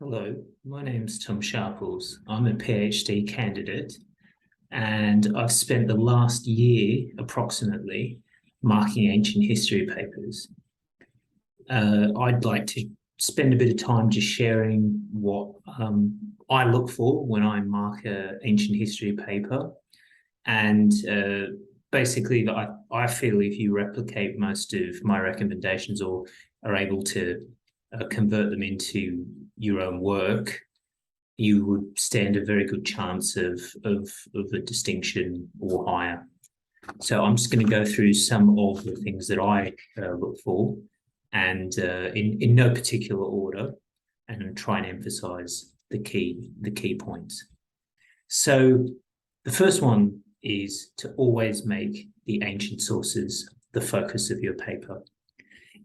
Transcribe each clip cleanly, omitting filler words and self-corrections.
Hello, my name's Tom Sharples. I'm a PhD candidate, and I've spent the last year approximately marking ancient history papers. I'd like to spend a bit of time just sharing what I look for when I mark an ancient history paper. And basically, I feel if you replicate most of my recommendations or are able to convert them into your own work, you would stand a very good chance of a distinction or higher. So I'm just going to go through some of the things that I look for, and in no particular order, and try and emphasize the key points. So the first one is to always make the ancient sources the focus of your paper.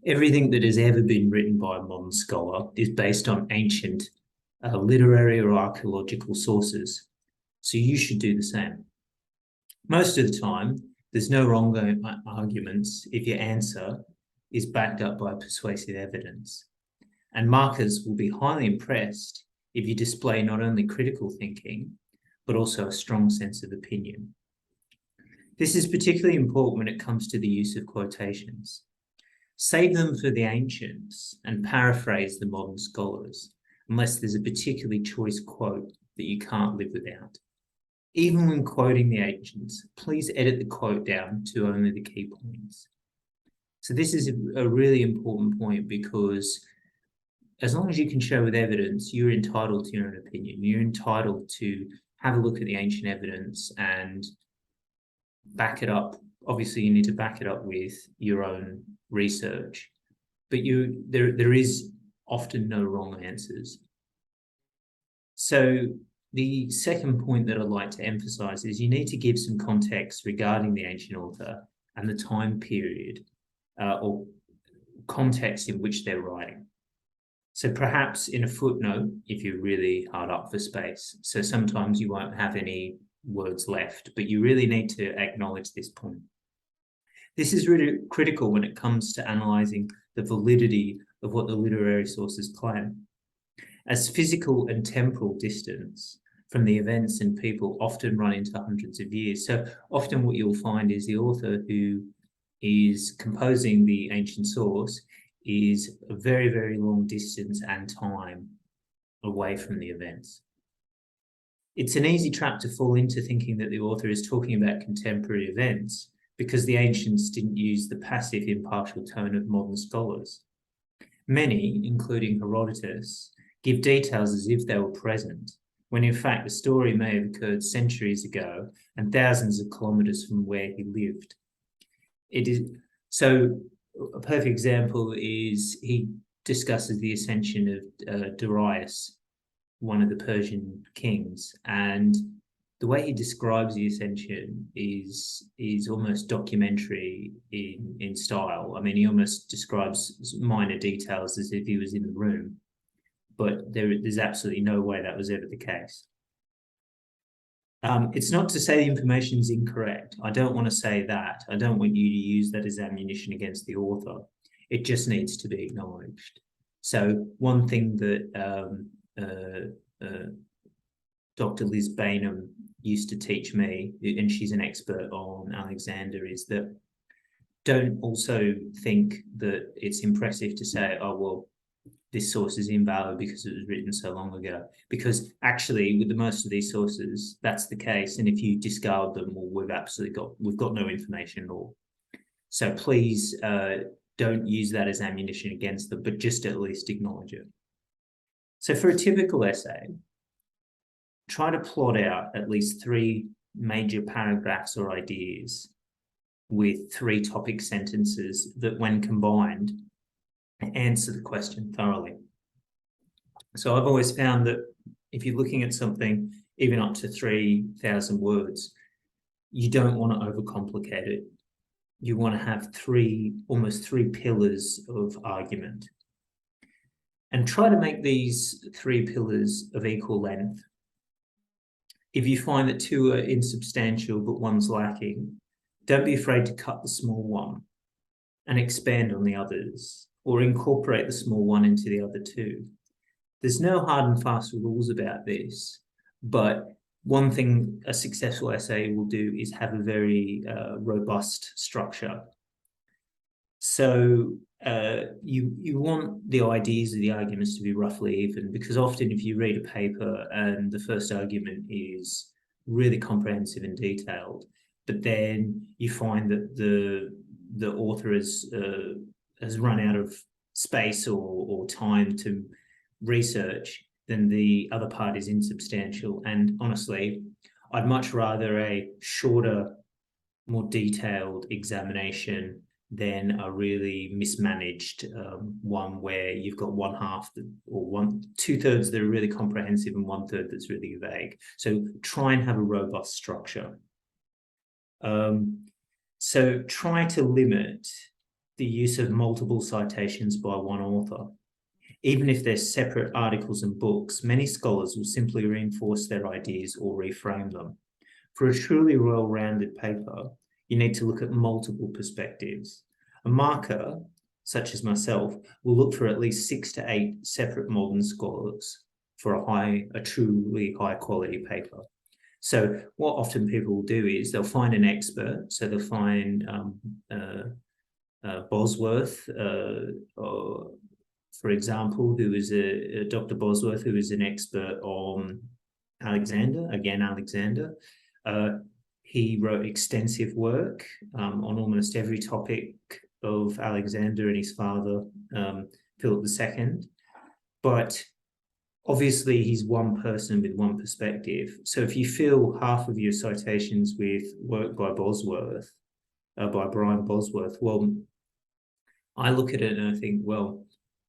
Everything that has ever been written by a modern scholar is based on ancient literary or archaeological sources. So you should do the same. Most of the time, there's no wrong arguments if your answer is backed up by persuasive evidence. And markers will be highly impressed if you display not only critical thinking, but also a strong sense of opinion. This is particularly important when it comes to the use of quotations. Save them for the ancients and paraphrase the modern scholars, unless there's a particularly choice quote that you can't live without. Even when quoting the ancients, please edit the quote down to only the key points. So this is a really important point, because as long as you can show with evidence, you're entitled to your own opinion. You're entitled to have a look at the ancient evidence and back it up. Obviously, you need to back it up with your own research, but there is often no wrong answers. So the second point that I'd like to emphasize is you need to give some context regarding the ancient author and the time period or context in which they're writing. So perhaps in a footnote, if you're really hard up for space. So sometimes you won't have any words left, but you really need to acknowledge this point. This is really critical when it comes to analysing the validity of what the literary sources claim, as physical and temporal distance from the events and people often run into hundreds of years. So often what you'll find is the author who is composing the ancient source is a very, very long distance and time away from the events. It's an easy trap to fall into, thinking that the author is talking about contemporary events because the ancients didn't use the passive, impartial tone of modern scholars. Many, including Herodotus, give details as if they were present, when in fact the story may have occurred centuries ago and thousands of kilometers from where he lived. So a perfect example is he discusses the ascension of Darius, one of the Persian kings, and the way he describes the ascension is almost documentary in style. I mean, he almost describes minor details as if he was in the room, but there's absolutely no way that was ever the case. It's not to say the information is incorrect. I don't want to say that. I don't want you to use that as ammunition against the author. It just needs to be acknowledged. So one thing that Dr. Liz Bainham used to teach me, and she's an expert on Alexander, is that don't also think that it's impressive to say, oh, well, this source is invalid because it was written so long ago. Because actually, with the most of these sources, that's the case. And if you discard them, well, we've got no information at all. So please don't use that as ammunition against them, but just at least acknowledge it. So for a typical essay, try to plot out at least 3 major paragraphs or ideas with 3 topic sentences that, when combined, answer the question thoroughly. So I've always found that if you're looking at something even up to 3,000 words, you don't want to overcomplicate it. You want to have almost three pillars of argument. And try to make these 3 pillars of equal length. If you find that 2 are insubstantial but one's lacking, don't be afraid to cut the small one and expand on the others, or incorporate the small one into the other 2. There's no hard and fast rules about this, but one thing a successful essay will do is have a very robust structure. So you want the ideas of the arguments to be roughly even, because often if you read a paper and the first argument is really comprehensive and detailed, but then you find that the author has run out of space or time to research, then the other part is insubstantial. And honestly, I'd much rather a shorter, more detailed examination than a really mismanaged one where you've got one half or two-thirds that are really comprehensive and one-third that's really vague. So try and have a robust structure. So try to limit the use of multiple citations by one author. Even if they're separate articles and books, many scholars will simply reinforce their ideas or reframe them. For a truly well-rounded paper, you need to look at multiple perspectives. A marker, such as myself, will look for at least 6 to 8 separate modern scholars for a truly high-quality paper. So what often people will do is they'll find an expert. So they'll find Bosworth, for example, who is Dr. Bosworth, who is an expert on Alexander. He wrote extensive work on almost every topic of Alexander and his father, Philip II. But obviously, he's one person with one perspective. So if you fill half of your citations with work by Bosworth, by Brian Bosworth, well, I look at it and I think, well,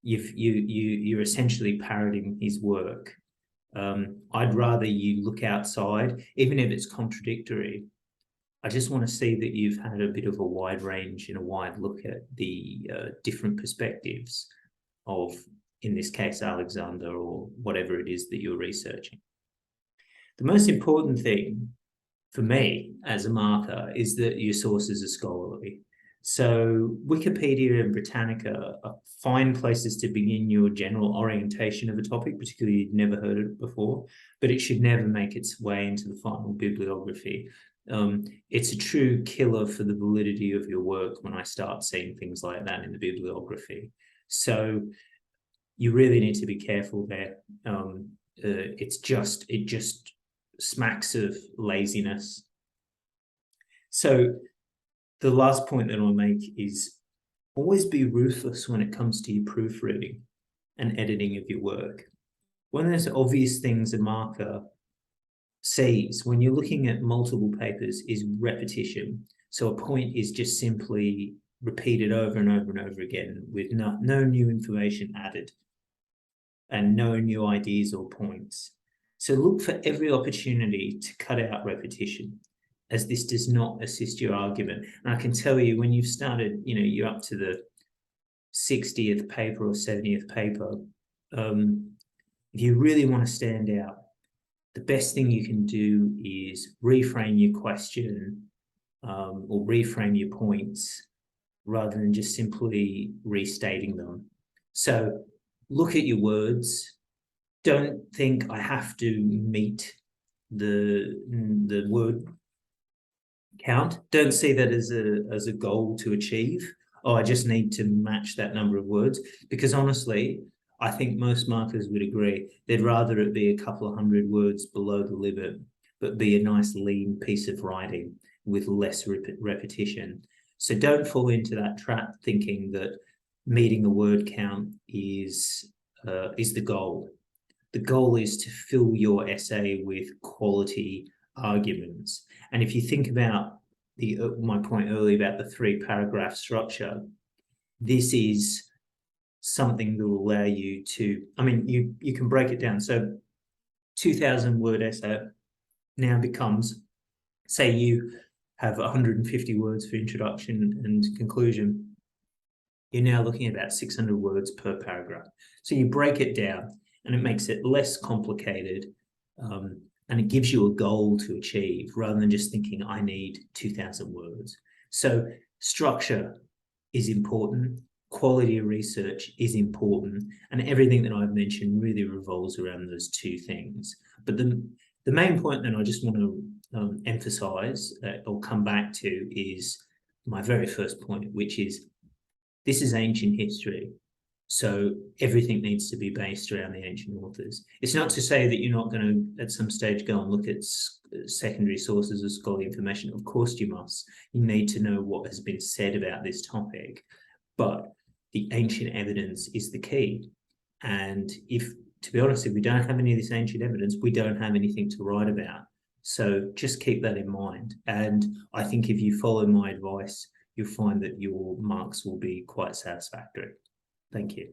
you're essentially parroting his work. I'd rather you look outside, even if it's contradictory. I just want to see that you've had a bit of a wide range and a wide look at the different perspectives of, in this case, Alexander or whatever it is that you're researching. The most important thing for me as a marker is that your sources are scholarly. So Wikipedia and Britannica are fine places to begin your general orientation of a topic, particularly you've never heard it before, but it should never make its way into the final bibliography. It's a true killer for the validity of your work when I start seeing things like that in the bibliography. So you really need to be careful there. It just smacks of laziness. So the last point that I'll make is always be ruthless when it comes to your proofreading and editing of your work. One of those obvious things a marker sees when you're looking at multiple papers is repetition. So a point is just simply repeated over and over and over again with no new information added and no new ideas or points. So look for every opportunity to cut out repetition, as this does not assist your argument. And I can tell you, when you've started, you're up to the 60th paper or 70th paper, if you really want to stand out, the best thing you can do is reframe your question or reframe your points rather than just simply restating them. So look at your words. Don't think I have to meet the word count. Don't see that as a goal to achieve. Oh, I just need to match that number of words, because honestly, I think most markers would agree they'd rather it be a couple of 100 words below the limit, but be a nice lean piece of writing with less repetition. So don't fall into that trap thinking that meeting a word count is the goal. The goal is to fill your essay with quality arguments. And if you think about my point earlier about the 3-paragraph structure, this is something that will allow you to, you can break it down. So 2,000 word essay now becomes, say you have 150 words for introduction and conclusion, you're now looking at about 600 words per paragraph. So you break it down and it makes it less complicated, and it gives you a goal to achieve rather than just thinking I need 2,000 words. So structure is important. quality of research is important, and everything that I've mentioned really revolves around those two things. But the main point that I just want to emphasize or come back to is my very first point, which is this is ancient history. So everything needs to be based around the ancient authors. It's not to say that you're not going to, at some stage, go and look at secondary sources of scholarly information. Of course you must. You need to know what has been said about this topic. But the ancient evidence is the key. And if, to be honest, if we don't have any of this ancient evidence, we don't have anything to write about. So just keep that in mind. And I think if you follow my advice, you'll find that your marks will be quite satisfactory. Thank you.